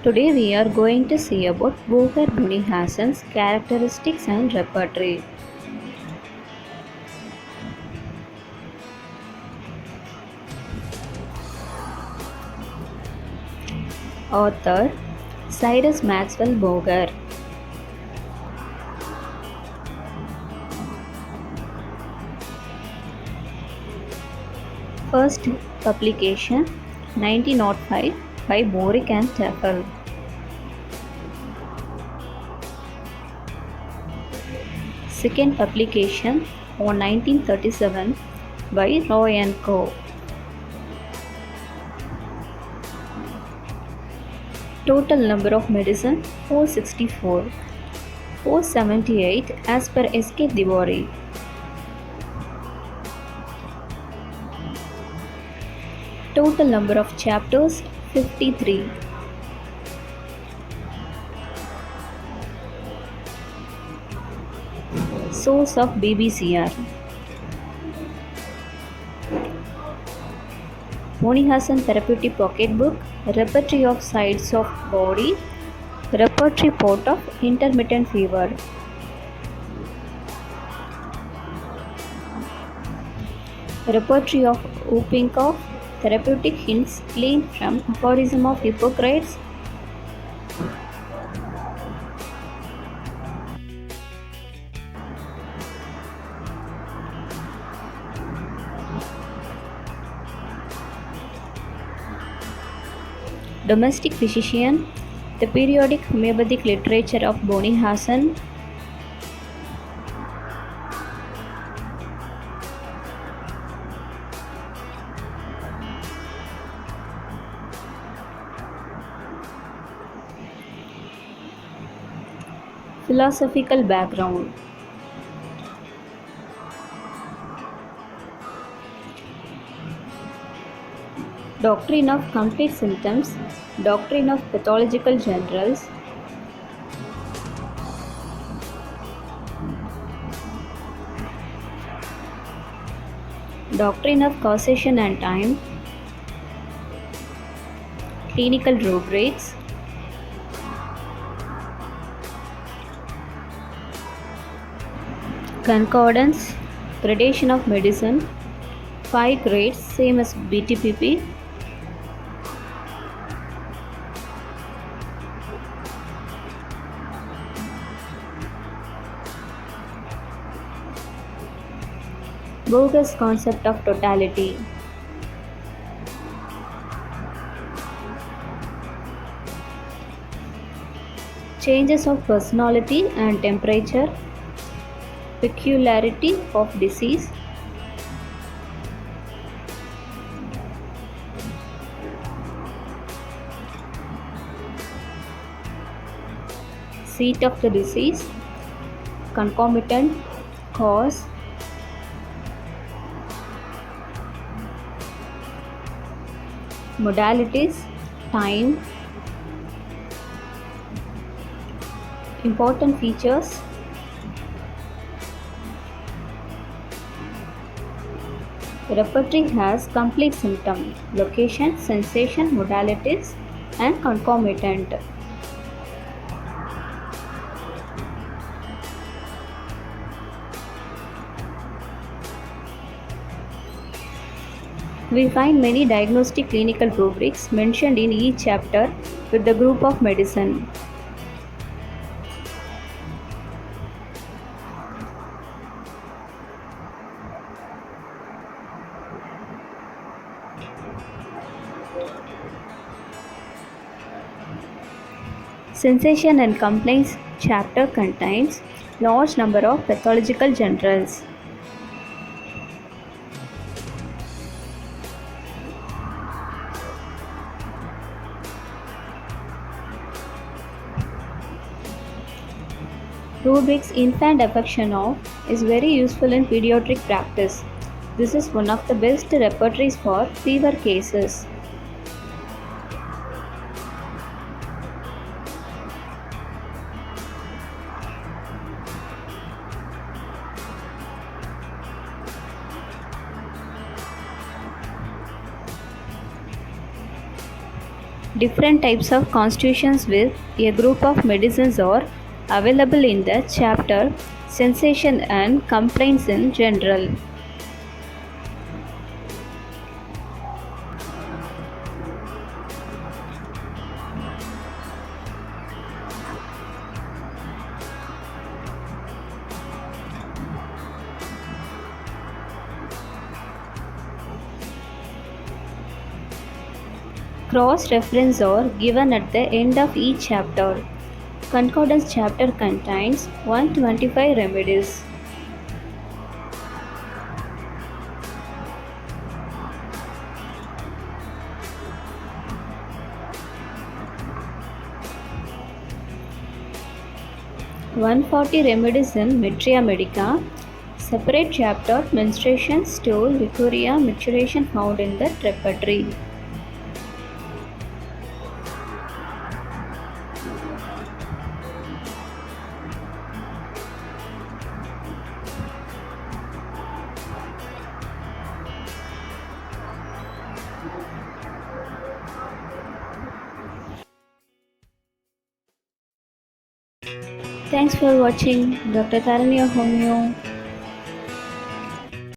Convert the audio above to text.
Today we are going to see about Boger Bunihassen's characteristics and repertory. Author Cyrus Maxwell Boger. First publication 1905 by Borick and Tefel. Second publication on 1937 by Roy and Co. Total number of medicine 464, 478 as per S.K. Diwari. Total number of chapters 53. Source of BBCR. Bunihassen Therapeutic Pocketbook, Repertory of Sides of Body, Repertory Report of Intermittent Fever. Repertory of Whooping Cough, Therapeutic Hints gleaned from Aphorism of Hippocrates. Domestic Physician, the periodic homeopathic literature of Bunihassen. Philosophical background. Doctrine of complete symptoms, Doctrine of pathological generals, Doctrine of causation and time, Clinical rubrics, Concordance, Gradation of medicine, 5 grades same as BTPP, Boger's concept of totality. Changes of personality and temperature, peculiarity of disease, seat of the disease, concomitant, cause, modalities, time, important features, repertory has complete symptom, location, sensation, modalities, and concomitant. We find many diagnostic clinical rubrics mentioned in each chapter with the group of medicine. Sensation and complaints chapter contains large number of pathological generals. Rubrics infant affection of is very useful in pediatric practice. This is one of the best repertories for fever cases. Different types of constitutions with a group of medicines are available in the chapter Sensation and Complaints in General. Cross-reference are given at the end of each chapter. Concordance chapter contains 125 remedies. "140 remedies in Metria Medica", separate chapter menstruation, stool, leukorrhea, micturition found in the repertory. Thanks for watching Dr. Taranya Homeo.